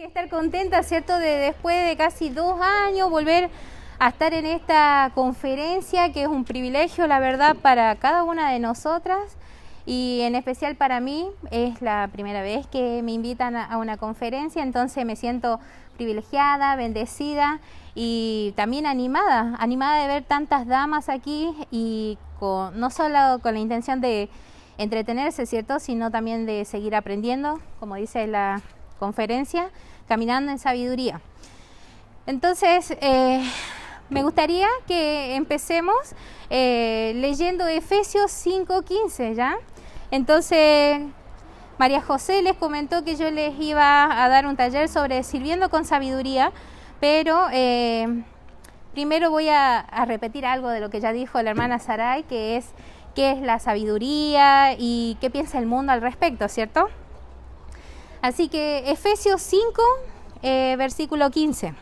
que estar contenta, ¿cierto?, de después de casi 2 años volver a estar en esta conferencia, que es un privilegio, la verdad, para cada una de nosotras, y en especial para mí. Es la primera vez que me invitan a una conferencia, entonces me siento privilegiada, bendecida y también animada de ver tantas damas aquí, y no solo con la intención de entretenerse, ¿cierto?, sino también de seguir aprendiendo, como dice la conferencia, caminando en sabiduría. Entonces, me gustaría que empecemos leyendo Efesios 5:15, ¿ya? Entonces, María José les comentó que yo les iba a dar un taller sobre sirviendo con sabiduría, pero primero voy a repetir algo de lo que ya dijo la hermana Saray, que es qué es la sabiduría y qué piensa el mundo al respecto, ¿cierto? Así que Efesios 5, versículo 15.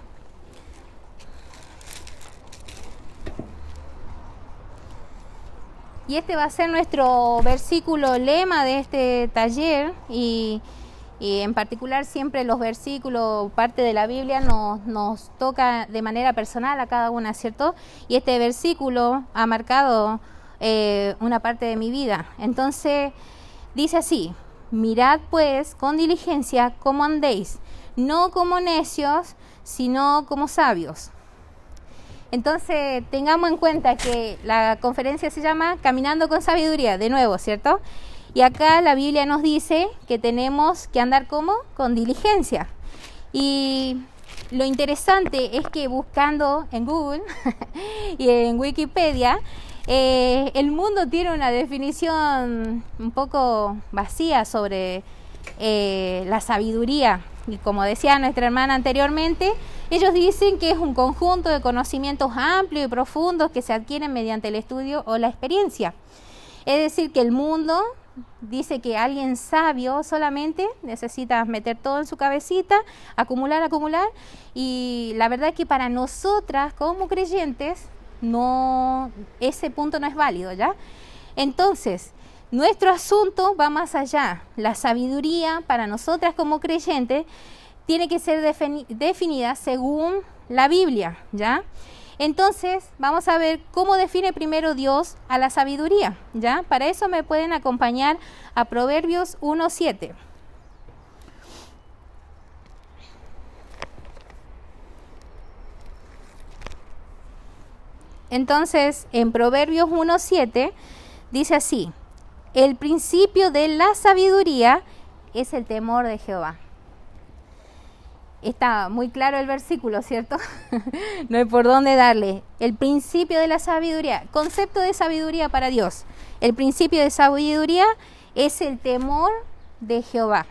Y este va a ser nuestro versículo lema de este taller, y en particular siempre los versículos, parte de la Biblia, nos toca de manera personal a cada una, ¿cierto? Y este versículo ha marcado una parte de mi vida. Entonces dice así: mirad pues con diligencia cómo andéis, no como necios, sino como sabios. Entonces tengamos en cuenta que la conferencia se llama Caminando con Sabiduría, de nuevo, ¿cierto? Y acá la Biblia nos dice que tenemos que andar ¿cómo? Con diligencia. Y lo interesante es que buscando en Google y en Wikipedia, el mundo tiene una definición un poco vacía sobre la sabiduría. Y como decía nuestra hermana anteriormente, ellos dicen que es un conjunto de conocimientos amplios y profundos que se adquieren mediante el estudio o la experiencia. Es decir, que el mundo dice que alguien sabio solamente necesita meter todo en su cabecita, acumular, y la verdad es que para nosotras como creyentes ese punto no es válido, ¿ya? Entonces, nuestro asunto va más allá. La sabiduría para nosotras como creyentes tiene que ser definida según la Biblia, ¿ya? Entonces, vamos a ver cómo define primero Dios a la sabiduría, ¿ya? Para eso me pueden acompañar a Proverbios 1:7. Entonces, en Proverbios 1:7 dice así: el principio de la sabiduría es el temor de Jehová. Está muy claro el versículo, ¿cierto? No hay por dónde darle. El principio de la sabiduría, concepto de sabiduría para Dios. El principio de sabiduría es el temor de Jehová,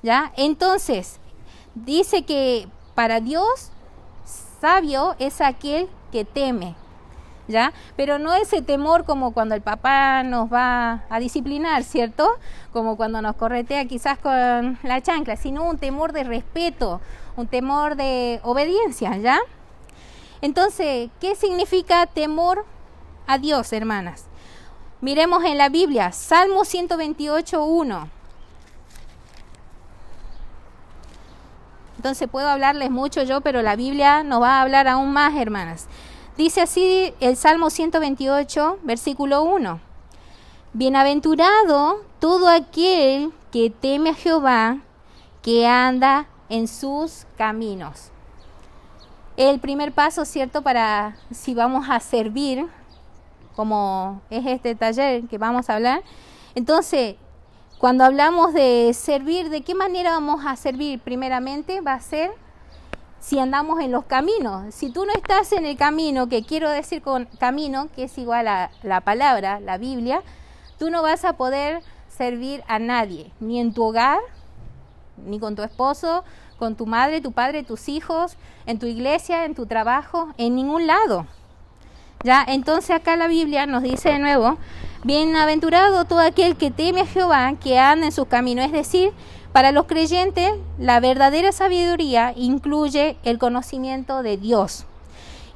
¿ya? Entonces, dice que para Dios, sabio es aquel que teme, ¿ya? Pero no ese temor como cuando el papá nos va a disciplinar, ¿cierto? Como cuando nos corretea quizás con la chancla, sino un temor de respeto, un temor de obediencia, ¿ya? Entonces, ¿qué significa temor a Dios, hermanas? Miremos en la Biblia, Salmo 128:1. Entonces puedo hablarles mucho yo, pero la Biblia nos va a hablar aún más, hermanas. Dice así el Salmo 128, versículo 1. Bienaventurado todo aquel que teme a Jehová, que anda en sus caminos. El primer paso, ¿cierto?, para si vamos a servir, como es este taller que vamos a hablar. Entonces, cuando hablamos de servir, ¿de qué manera vamos a servir? Primeramente va a ser si andamos en los caminos. Si tú no estás en el camino, que quiero decir con camino, que es igual a la palabra, la Biblia, tú no vas a poder servir a nadie, ni en tu hogar, ni con tu esposo, con tu madre, tu padre, tus hijos, en tu iglesia, en tu trabajo, en ningún lado, ¿ya? Entonces acá la Biblia nos dice de nuevo: bienaventurado todo aquel que teme a Jehová, que anda en sus caminos. Es decir, para los creyentes, la verdadera sabiduría incluye el conocimiento de Dios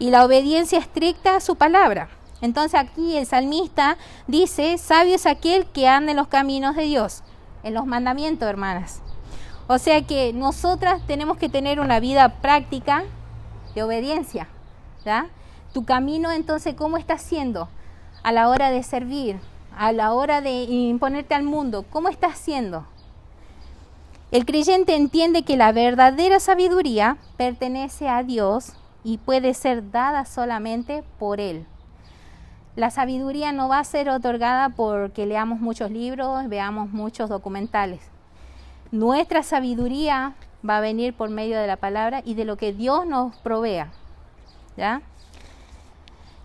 y la obediencia estricta a su palabra. Entonces aquí el salmista dice: sabio es aquel que anda en los caminos de Dios, en los mandamientos, hermanas. O sea que nosotras tenemos que tener una vida práctica de obediencia, ¿ya? Tu camino, entonces, ¿cómo estás siendo a la hora de servir, a la hora de imponerte al mundo? ¿Cómo estás siendo? El creyente entiende que la verdadera sabiduría pertenece a Dios y puede ser dada solamente por Él. La sabiduría no va a ser otorgada porque leamos muchos libros, veamos muchos documentales. Nuestra sabiduría va a venir por medio de la palabra y de lo que Dios nos provea, ¿ya?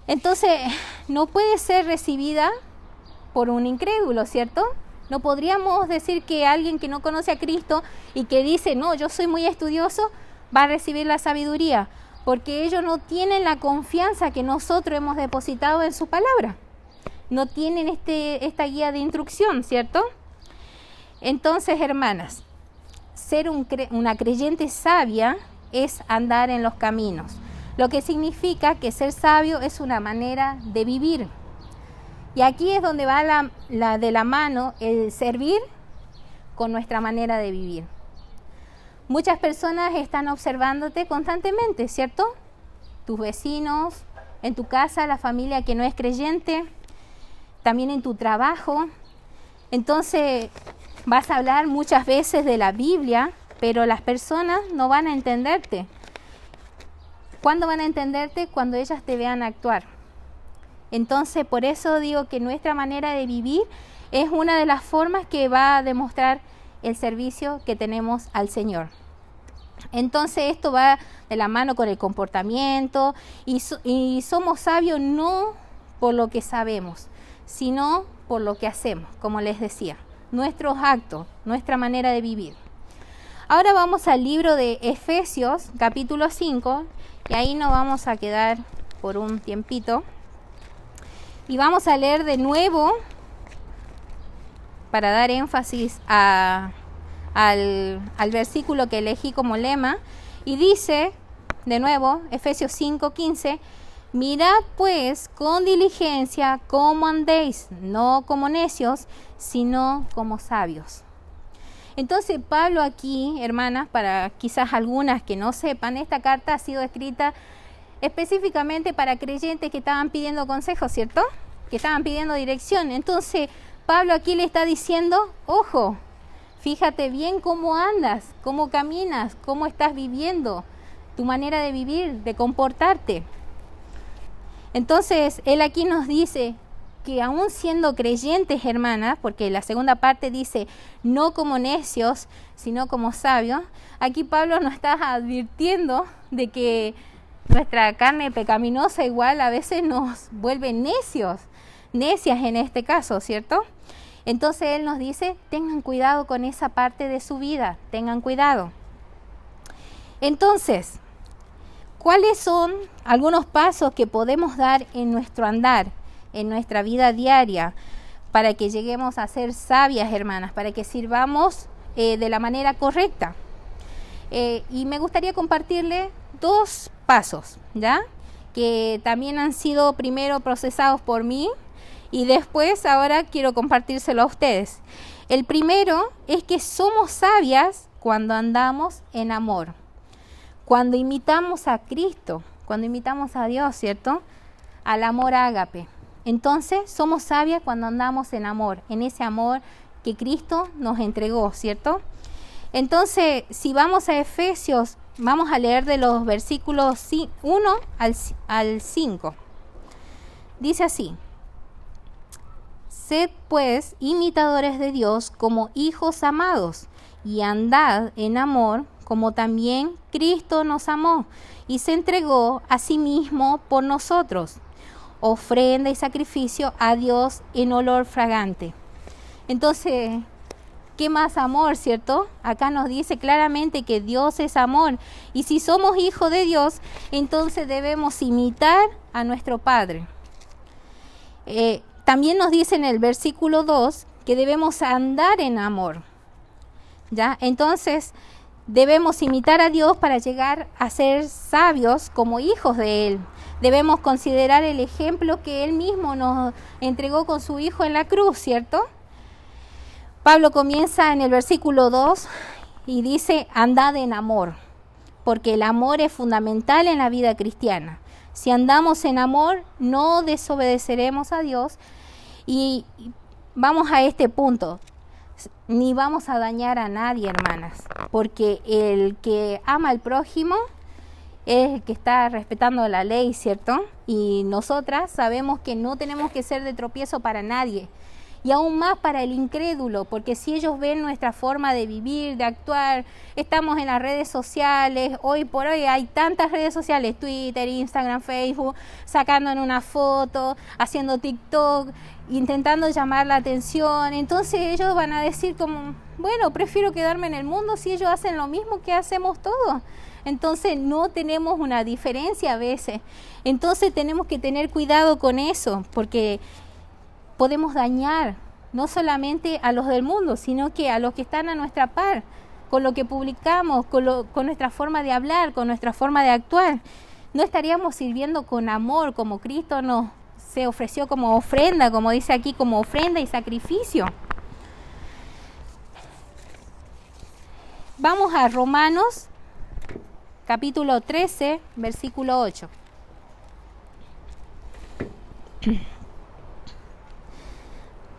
Entonces, no puede ser recibida por un incrédulo, ¿cierto? No podríamos decir que alguien que no conoce a Cristo y que dice, no, yo soy muy estudioso, va a recibir la sabiduría, porque ellos no tienen la confianza que nosotros hemos depositado en su palabra. No tienen esta guía de instrucción, ¿cierto? Entonces, hermanas, ser una creyente sabia es andar en los caminos, lo que significa que ser sabio es una manera de vivir. Y aquí es donde va de la mano el servir con nuestra manera de vivir. Muchas personas están observándote constantemente, ¿cierto? Tus vecinos, en tu casa, la familia que no es creyente, también en tu trabajo. Entonces vas a hablar muchas veces de la Biblia, pero las personas no van a entenderte. ¿Cuándo van a entenderte? Cuando ellas te vean actuar. Entonces, por eso digo que nuestra manera de vivir es una de las formas que va a demostrar el servicio que tenemos al Señor. Entonces, esto va de la mano con el comportamiento y somos sabios no por lo que sabemos, sino por lo que hacemos, como les decía, nuestros actos, nuestra manera de vivir. Ahora vamos al libro de Efesios, capítulo 5, y ahí nos vamos a quedar por un tiempito. Y vamos a leer de nuevo, para dar énfasis al versículo que elegí como lema. Y dice, de nuevo, Efesios 5:15, mirad pues con diligencia cómo andéis, no como necios, sino como sabios. Entonces Pablo aquí, hermanas, para quizás algunas que no sepan, esta carta ha sido escrita específicamente para creyentes que estaban pidiendo consejos, ¿cierto? Que estaban pidiendo dirección. Entonces, Pablo aquí le está diciendo, ojo, fíjate bien cómo andas, cómo caminas, cómo estás viviendo, tu manera de vivir, de comportarte. Entonces, él aquí nos dice que aún siendo creyentes, hermanas, porque la segunda parte dice, no como necios, sino como sabios, aquí Pablo nos está advirtiendo de que nuestra carne pecaminosa igual a veces nos vuelve necias en este caso, ¿cierto? Entonces él nos dice, tengan cuidado con esa parte de su vida, tengan cuidado. Entonces, ¿cuáles son algunos pasos que podemos dar en nuestro andar, en nuestra vida diaria, para que lleguemos a ser sabias, hermanas, para que sirvamos de la manera correcta? Y me gustaría compartirle 2 pasos, ¿ya? Que también han sido primero procesados por mí y después ahora quiero compartírselo a ustedes. El primero es que somos sabias cuando andamos en amor, cuando imitamos a Cristo, cuando imitamos a Dios, ¿cierto? Al amor ágape. Entonces somos sabias cuando andamos en amor, en ese amor que Cristo nos entregó, ¿cierto? Entonces, si vamos a Efesios, vamos a leer de los versículos 1 al 5. Dice así, sed pues imitadores de Dios como hijos amados, y andad en amor como también Cristo nos amó, y se entregó a sí mismo por nosotros, ofrenda y sacrificio a Dios en olor fragante. Entonces, ¿qué más amor, cierto? Acá nos dice claramente que Dios es amor. Y si somos hijos de Dios, entonces debemos imitar a nuestro Padre. También nos dice en el versículo 2 que debemos andar en amor, ¿ya? Entonces, debemos imitar a Dios para llegar a ser sabios como hijos de Él. Debemos considerar el ejemplo que Él mismo nos entregó con su Hijo en la cruz, ¿cierto? Pablo comienza en el versículo 2 y dice, andad en amor, porque el amor es fundamental en la vida cristiana. Si andamos en amor, no desobedeceremos a Dios. Y vamos a este punto, ni vamos a dañar a nadie, hermanas, porque el que ama al prójimo es el que está respetando la ley, ¿cierto? Y nosotras sabemos que no tenemos que ser de tropiezo para nadie. Y aún más para el incrédulo, porque si ellos ven nuestra forma de vivir, de actuar, estamos en las redes sociales, hoy por hoy hay tantas redes sociales, Twitter, Instagram, Facebook, sacando en una foto, haciendo TikTok, intentando llamar la atención, entonces ellos van a decir como, bueno, prefiero quedarme en el mundo si ellos hacen lo mismo que hacemos todos. Entonces no tenemos una diferencia a veces, entonces tenemos que tener cuidado con eso, porque podemos dañar no solamente a los del mundo, sino que a los que están a nuestra par, con lo que publicamos, con nuestra forma de hablar, con nuestra forma de actuar. No estaríamos sirviendo con amor como Cristo nos se ofreció como ofrenda, como dice aquí, como ofrenda y sacrificio. Vamos a Romanos, capítulo 13, versículo 8.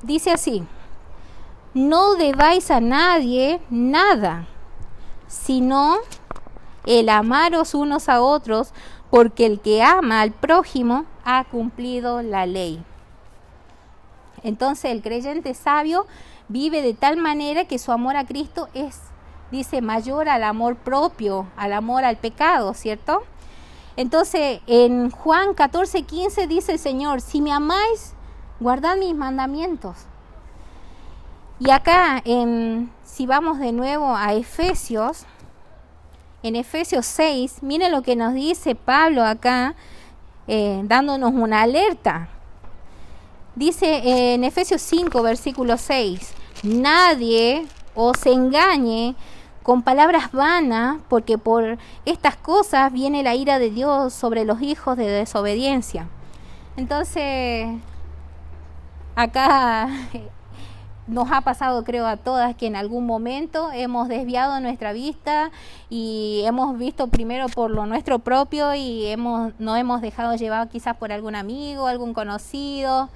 Dice así: no debáis a nadie nada, sino el amaros unos a otros, porque el que ama al prójimo ha cumplido la ley. Entonces el creyente sabio vive de tal manera que su amor a Cristo es, dice, mayor al amor propio, al amor al pecado, ¿cierto? Entonces en Juan 14:15 dice el Señor: si me amáis, guardad mis mandamientos. Y acá, si vamos de nuevo a Efesios, en Efesios 6, miren lo que nos dice Pablo acá, dándonos una alerta. Dice en Efesios 5, versículo 6, nadie os engañe con palabras vanas, porque por estas cosas viene la ira de Dios sobre los hijos de desobediencia. Entonces, acá nos ha pasado, creo, a todas que en algún momento hemos desviado nuestra vista y hemos visto primero por lo nuestro propio y nos hemos dejado llevar quizás por algún amigo, algún conocido,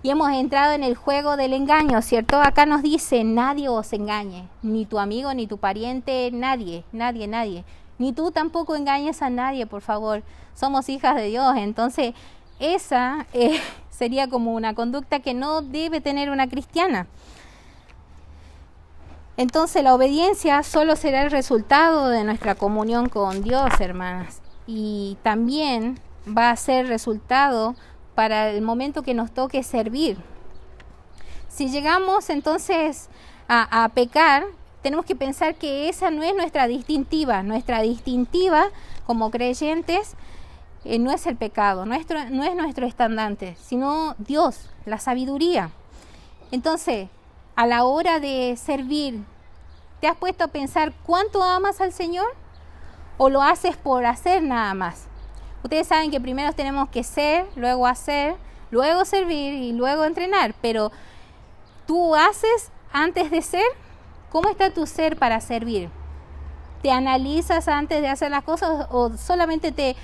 y hemos entrado en el juego del engaño, ¿cierto? Acá nos dice: nadie os engañe, ni tu amigo, ni tu pariente, nadie. Ni tú tampoco engañes a nadie, por favor. Somos hijas de Dios, entonces esa sería como una conducta que no debe tener una cristiana. Entonces la obediencia solo será el resultado de nuestra comunión con Dios, hermanas, y también va a ser resultado para el momento que nos toque servir. Si llegamos entonces a pecar, tenemos que pensar que esa no es nuestra distintiva. Nuestra distintiva como creyentes no es el pecado, no es nuestro estandarte, sino Dios, la sabiduría. Entonces, a la hora de servir, ¿te has puesto a pensar cuánto amas al Señor? ¿O lo haces por hacer nada más? Ustedes saben que primero tenemos que ser, luego hacer, luego servir y luego entrenar. Pero ¿tú haces antes de ser? ¿Cómo está tu ser para servir? ¿Te analizas antes de hacer las cosas o solamente te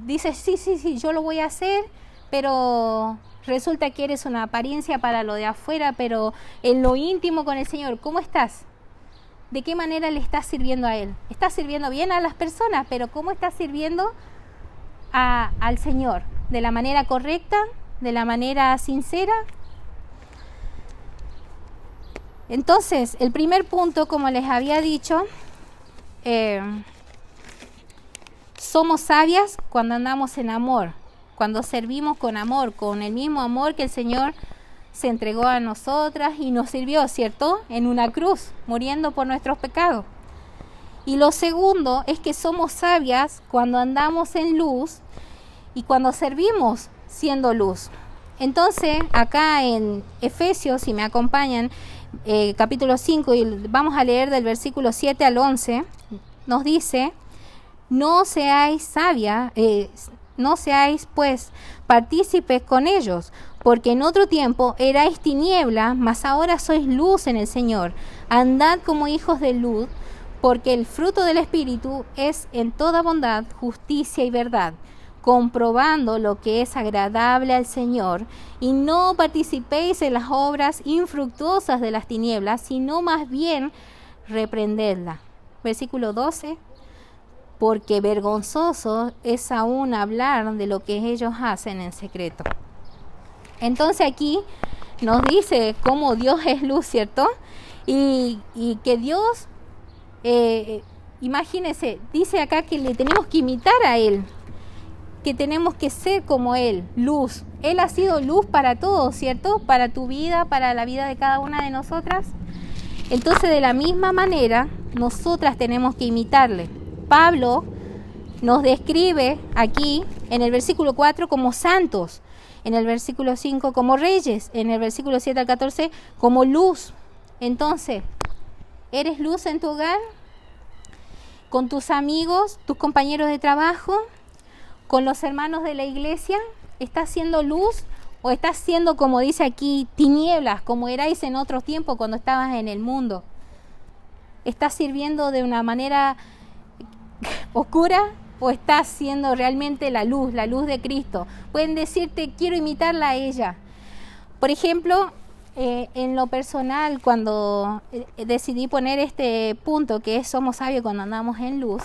dices sí, yo lo voy a hacer, pero resulta que eres una apariencia para lo de afuera, pero en lo íntimo con el Señor, ¿cómo estás? ¿De qué manera le estás sirviendo a Él? ¿Estás sirviendo bien a las personas, pero cómo estás sirviendo al Señor? ¿De la manera correcta? ¿De la manera sincera? Entonces, el primer punto, como les había dicho, somos sabias cuando andamos en amor, cuando servimos con amor, con el mismo amor que el Señor se entregó a nosotras y nos sirvió, ¿cierto? En una cruz, muriendo por nuestros pecados. Y lo segundo es que somos sabias cuando andamos en luz y cuando servimos siendo luz. Entonces, acá en Efesios, si me acompañan, capítulo 5, y vamos a leer del versículo 7 al 11, nos dice: no seáis pues partícipes con ellos, porque en otro tiempo erais tiniebla, mas ahora sois luz en el Señor. Andad como hijos de luz, porque el fruto del Espíritu es en toda bondad, justicia y verdad, comprobando lo que es agradable al Señor, y no participéis en las obras infructuosas de las tinieblas, sino más bien reprendedlas. Versículo 12, porque vergonzoso es aún hablar de lo que ellos hacen en secreto. Entonces aquí nos dice cómo Dios es luz, ¿cierto? Y que Dios, imagínense, dice acá que le tenemos que imitar a Él, que tenemos que ser como Él, luz. Él ha sido luz para todos, ¿cierto? Para tu vida, para la vida de cada una de nosotras. Entonces, de la misma manera, nosotras tenemos que imitarle. Pablo nos describe aquí, en el versículo 4, como santos, en el versículo 5, como reyes, en el versículo 7 al 14, como luz. Entonces, ¿eres luz en tu hogar? ¿Con tus amigos, tus compañeros de trabajo? ¿Con los hermanos de la iglesia? ¿Estás siendo luz o estás siendo, como dice aquí, tinieblas, como erais en otros tiempos cuando estabas en el mundo? ¿Estás sirviendo de una manera oscura o estás siendo realmente la luz de Cristo? Pueden decirte, quiero imitarla a ella. Por ejemplo, en lo personal, cuando decidí poner este punto que es somos sabios cuando andamos en luz,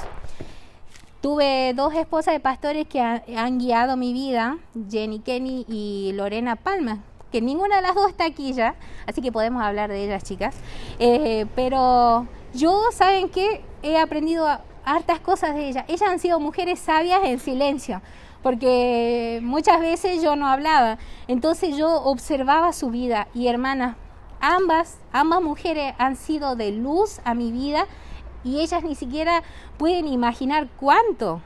tuve dos esposas de pastores que han guiado mi vida, Jenny Kenny y Lorena Palma, que ninguna de las dos está aquí ya, así que podemos hablar de ellas, chicas. Pero yo, ¿saben qué? He aprendido hartas cosas de ellas. Ellas han sido mujeres sabias en silencio, porque muchas veces yo no hablaba. Entonces yo observaba su vida y, hermanas, ambas mujeres han sido de luz a mi vida y ellas ni siquiera pueden imaginar cuánto.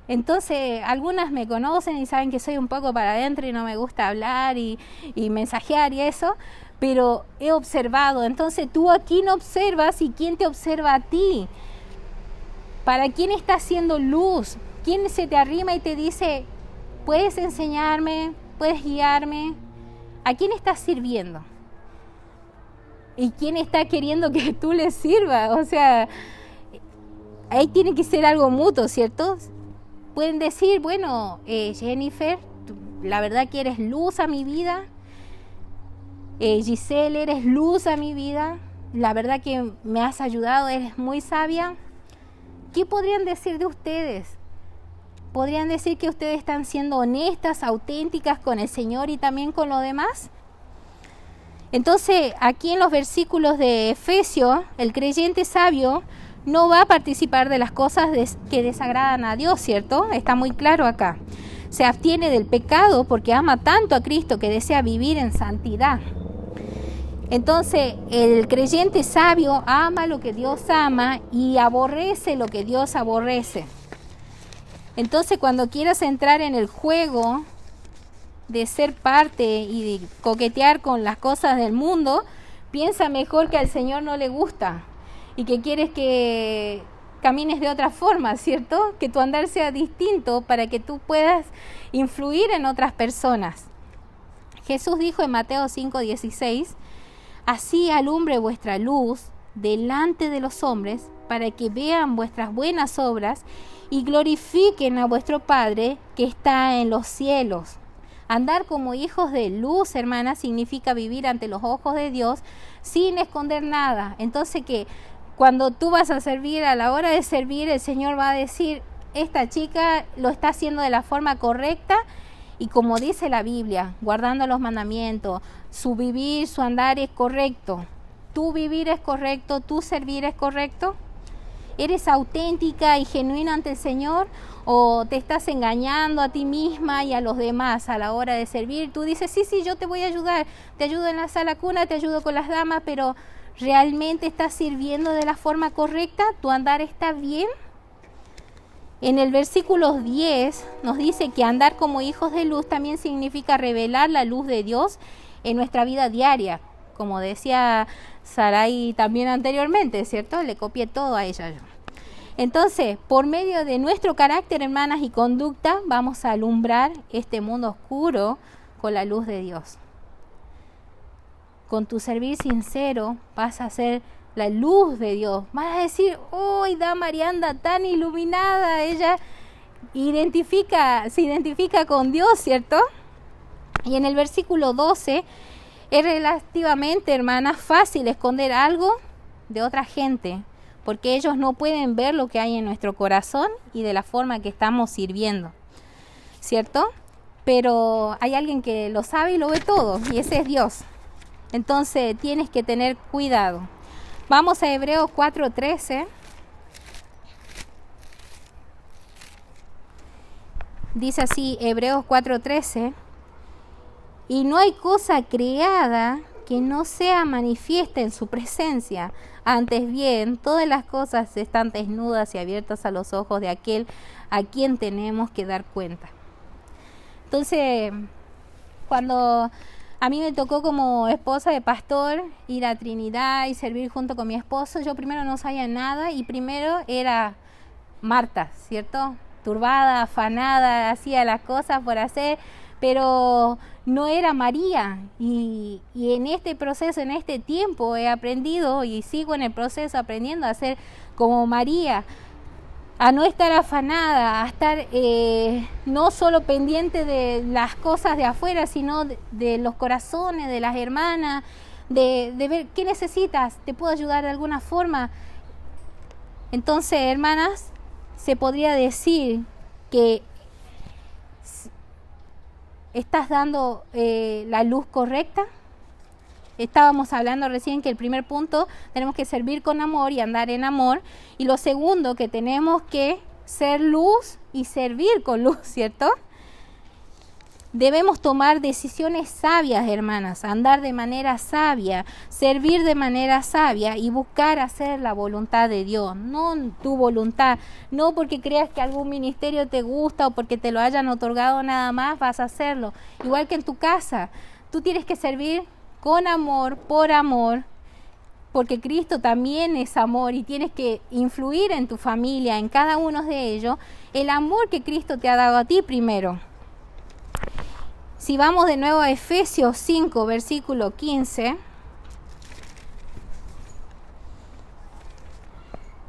Entonces, algunas me conocen y saben que soy un poco para adentro y no me gusta hablar y mensajear y eso, pero he observado. Entonces, tú aquí no observas, y ¿quién te observa a ti? ¿Para quién está haciendo luz? ¿Quién se te arrima y te dice, puedes enseñarme, puedes guiarme? ¿A quién estás sirviendo? ¿Y quién está queriendo que tú le sirvas? O sea, ahí tiene que ser algo mutuo, ¿cierto? Pueden decir, bueno, Jennifer, la verdad que eres luz a mi vida. Giselle, eres luz a mi vida. La verdad que me has ayudado, eres muy sabia. ¿Qué podrían decir de ustedes? ¿Podrían decir que ustedes están siendo honestas, auténticas con el Señor y también con los demás? Entonces, aquí en los versículos de Efesios, el creyente sabio no va a participar de las cosas que desagradan a Dios, ¿cierto? Está muy claro acá. Se abstiene del pecado porque ama tanto a Cristo que desea vivir en santidad. Entonces, el creyente sabio ama lo que Dios ama y aborrece lo que Dios aborrece. Entonces, cuando quieras entrar en el juego de ser parte y de coquetear con las cosas del mundo, piensa mejor que al Señor no le gusta y que quieres que camines de otra forma, ¿cierto? Que tu andar sea distinto para que tú puedas influir en otras personas. Jesús dijo en Mateo 5:16, así alumbre vuestra luz delante de los hombres, para que vean vuestras buenas obras y glorifiquen a vuestro Padre que está en los cielos. Andar como hijos de luz, hermanas, significa vivir ante los ojos de Dios sin esconder nada. Entonces, que cuando tú vas a servir, a la hora de servir, el Señor va a decir, esta chica lo está haciendo de la forma correcta y como dice la Biblia, guardando los mandamientos, su vivir, su andar es correcto. Tu vivir es correcto, tu servir es correcto. ¿Eres auténtica y genuina ante el Señor o te estás engañando a ti misma y a los demás a la hora de servir? Tú dices, sí, yo te voy a ayudar, te ayudo en la sala cuna, te ayudo con las damas, pero ¿realmente estás sirviendo de la forma correcta? ¿Tu andar está bien? En el versículo 10 nos dice que andar como hijos de luz también significa revelar la luz de Dios en nuestra vida diaria. Como decía Sarai también anteriormente, ¿cierto? Le copié todo a ella yo. Entonces, por medio de nuestro carácter, hermanas, y conducta, vamos a alumbrar este mundo oscuro con la luz de Dios. Con tu servir sincero vas a ser la luz de Dios. Vas a decir, ¡uy, da Marianda tan iluminada! Ella se identifica con Dios, ¿cierto? Y en el versículo 12, es relativamente, hermanas, fácil esconder algo de otra gente, porque ellos no pueden ver lo que hay en nuestro corazón y de la forma que estamos sirviendo, ¿cierto? Pero hay alguien que lo sabe y lo ve todo, y ese es Dios. Entonces tienes que tener cuidado. Vamos a Hebreos 4:13. Dice así, Hebreos 4:13: y no hay cosa creada que no sea manifiesta en su presencia. Antes bien, todas las cosas están desnudas y abiertas a los ojos de aquel a quien tenemos que dar cuenta. Entonces, cuando a mí me tocó como esposa de pastor ir a Trinidad y servir junto con mi esposo, yo primero no sabía nada y primero era Marta, ¿cierto? Turbada, afanada, hacía las cosas por hacer, pero no era María. Y en este proceso, en este tiempo he aprendido y sigo en el proceso aprendiendo a ser como María, a no estar afanada, a estar no solo pendiente de las cosas de afuera, sino de los corazones de las hermanas, de ver qué necesitas, te puedo ayudar de alguna forma. Entonces, hermanas, se podría decir que estás dando la luz correcta. Estábamos hablando recién que el primer punto, tenemos que servir con amor y andar en amor. Y lo segundo, que tenemos que ser luz y servir con luz, ¿cierto? Debemos tomar decisiones sabias, hermanas, andar de manera sabia, servir de manera sabia y buscar hacer la voluntad de Dios, no tu voluntad, no porque creas que algún ministerio te gusta o porque te lo hayan otorgado nada más vas a hacerlo. Igual que en tu casa, tú tienes que servir con amor, por amor, porque Cristo también es amor y tienes que influir en tu familia, en cada uno de ellos, el amor que Cristo te ha dado a ti primero. Si vamos de nuevo a Efesios 5, versículo 15,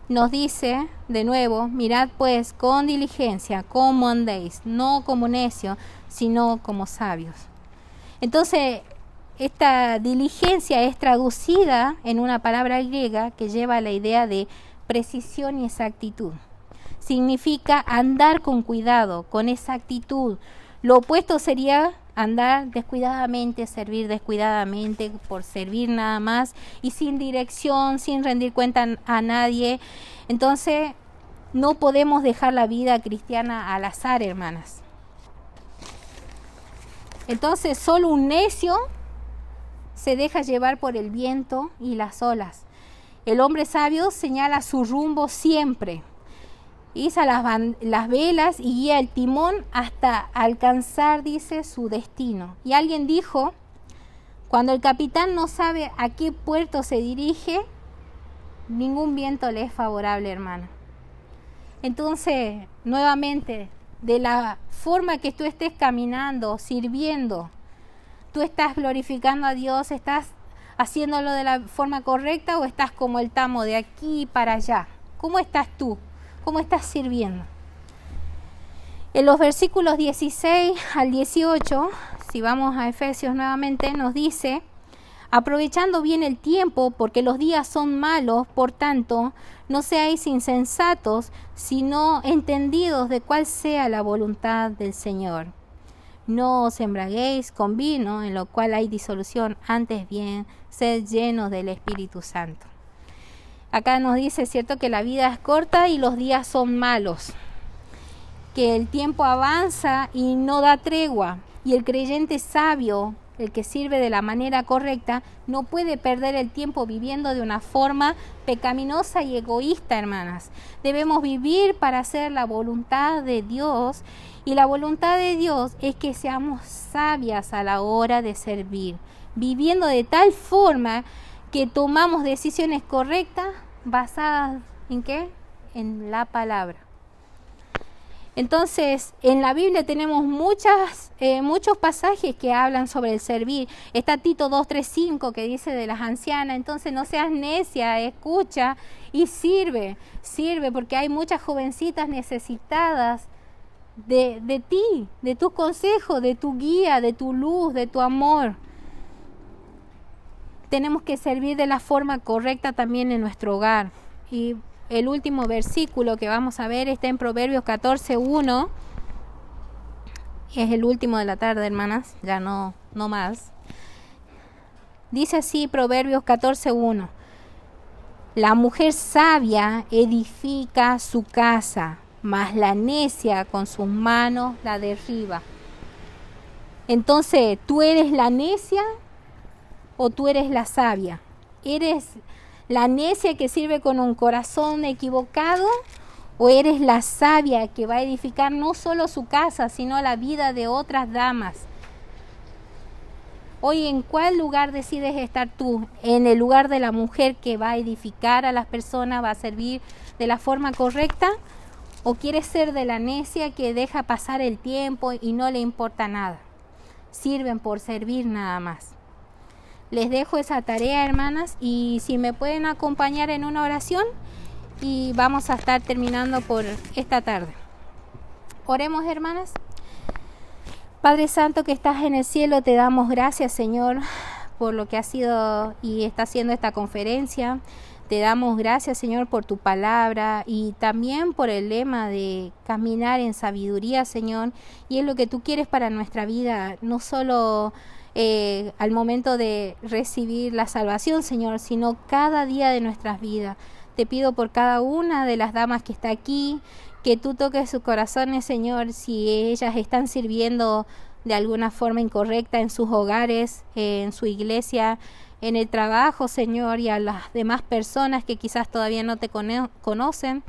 nos dice de nuevo, mirad pues con diligencia cómo andéis, no como necios, sino como sabios. Entonces, esta diligencia es traducida en una palabra griega que lleva la idea de precisión y exactitud. Significa andar con cuidado, con exactitud. Lo opuesto sería andar descuidadamente, servir descuidadamente, por servir nada más y sin dirección, sin rendir cuenta a nadie. Entonces, no podemos dejar la vida cristiana al azar, hermanas. Entonces, solo un necio se deja llevar por el viento y las olas. El hombre sabio señala su rumbo siempre. Iza las velas y guía el timón hasta alcanzar, dice, su destino. Y alguien dijo, cuando el capitán no sabe a qué puerto se dirige, ningún viento le es favorable, hermana. Entonces, nuevamente, de la forma que tú estés caminando, sirviendo, tú estás glorificando a Dios, estás haciéndolo de la forma correcta o estás como el tamo de aquí para allá. ¿Cómo estás tú? ¿Cómo estás sirviendo? En los versículos 16 al 18, si vamos a Efesios nuevamente, nos dice, aprovechando bien el tiempo, porque los días son malos, por tanto, no seáis insensatos, sino entendidos de cuál sea la voluntad del Señor. No os embraguéis con vino, en lo cual hay disolución, antes bien, sed llenos del Espíritu Santo. Acá nos dice, ¿cierto?, que la vida es corta y los días son malos, que el tiempo avanza y no da tregua, y el creyente sabio, el que sirve de la manera correcta, no puede perder el tiempo viviendo de una forma pecaminosa y egoísta, hermanas. Debemos vivir para hacer la voluntad de Dios, y la voluntad de Dios es que seamos sabias a la hora de servir, viviendo de tal forma que tomamos decisiones correctas basadas ¿en qué? En la palabra. Entonces, en la Biblia tenemos muchos pasajes que hablan sobre el servir. Está Tito 2:3-5 que dice de las ancianas, entonces no seas necia, escucha y sirve, porque hay muchas jovencitas necesitadas de ti, de tus consejos, de tu guía, de tu luz, de tu amor. Tenemos que servir de la forma correcta también en nuestro hogar. Y el último versículo que vamos a ver está en Proverbios 14:1. Es el último de la tarde, hermanas, ya no más. Dice así Proverbios 14:1. La mujer sabia edifica su casa, mas la necia con sus manos la derriba. Entonces, ¿tú eres la necia o tú eres la sabia? ¿Eres la necia que sirve con un corazón equivocado o eres la sabia que va a edificar no solo su casa, sino la vida de otras damas? Hoy, ¿en cuál lugar decides estar tú? ¿En el lugar de la mujer que va a edificar a las personas, va a servir de la forma correcta? ¿O quieres ser de la necia que deja pasar el tiempo y no le importa nada? Sirven por servir nada más. Les dejo esa tarea, hermanas, y si me pueden acompañar en una oración y vamos a estar terminando por esta tarde. Oremos, hermanas. Padre Santo que estás en el cielo, te damos gracias, Señor, por lo que ha sido y está haciendo esta conferencia. Te damos gracias, Señor, por tu palabra y también por el lema de caminar en sabiduría, Señor. Y es lo que tú quieres para nuestra vida, no solo al momento de recibir la salvación, Señor, sino cada día de nuestras vidas. Te pido por cada una de las damas que está aquí, que tú toques sus corazones, Señor, si ellas están sirviendo de alguna forma incorrecta en sus hogares, en su iglesia, en el trabajo, Señor, y a las demás personas que quizás todavía no te conocen.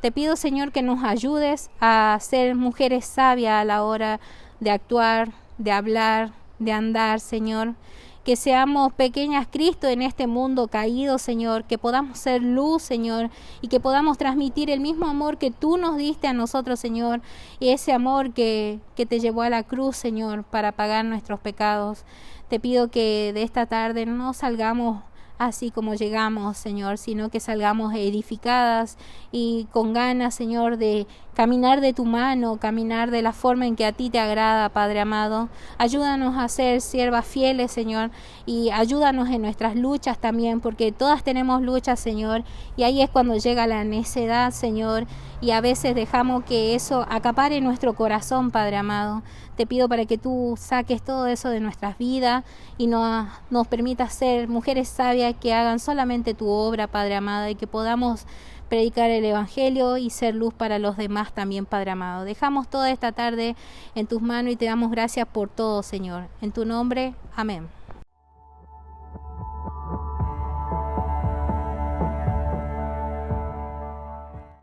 Te pido, Señor, que nos ayudes a ser mujeres sabias a la hora de actuar, de hablar, de andar, Señor. Que seamos pequeñas Cristo en este mundo caído, Señor, que podamos ser luz, Señor, y que podamos transmitir el mismo amor que tú nos diste a nosotros, Señor, y ese amor que te llevó a la cruz, Señor, para pagar nuestros pecados. Te pido que de esta tarde no salgamos así como llegamos, Señor, sino que salgamos edificadas y con ganas, Señor, de caminar de tu mano, caminar de la forma en que a ti te agrada, Padre amado. Ayúdanos a ser siervas fieles, Señor, y ayúdanos en nuestras luchas también, porque todas tenemos luchas, Señor, y ahí es cuando llega la necedad, Señor, y a veces dejamos que eso acapare nuestro corazón, Padre amado. Te pido para que tú saques todo eso de nuestras vidas y nos permitas ser mujeres sabias que hagan solamente tu obra, Padre amado, y que podamos predicar el Evangelio y ser luz para los demás también, Padre amado. Dejamos toda esta tarde en tus manos y te damos gracias por todo, Señor. En tu nombre, amén.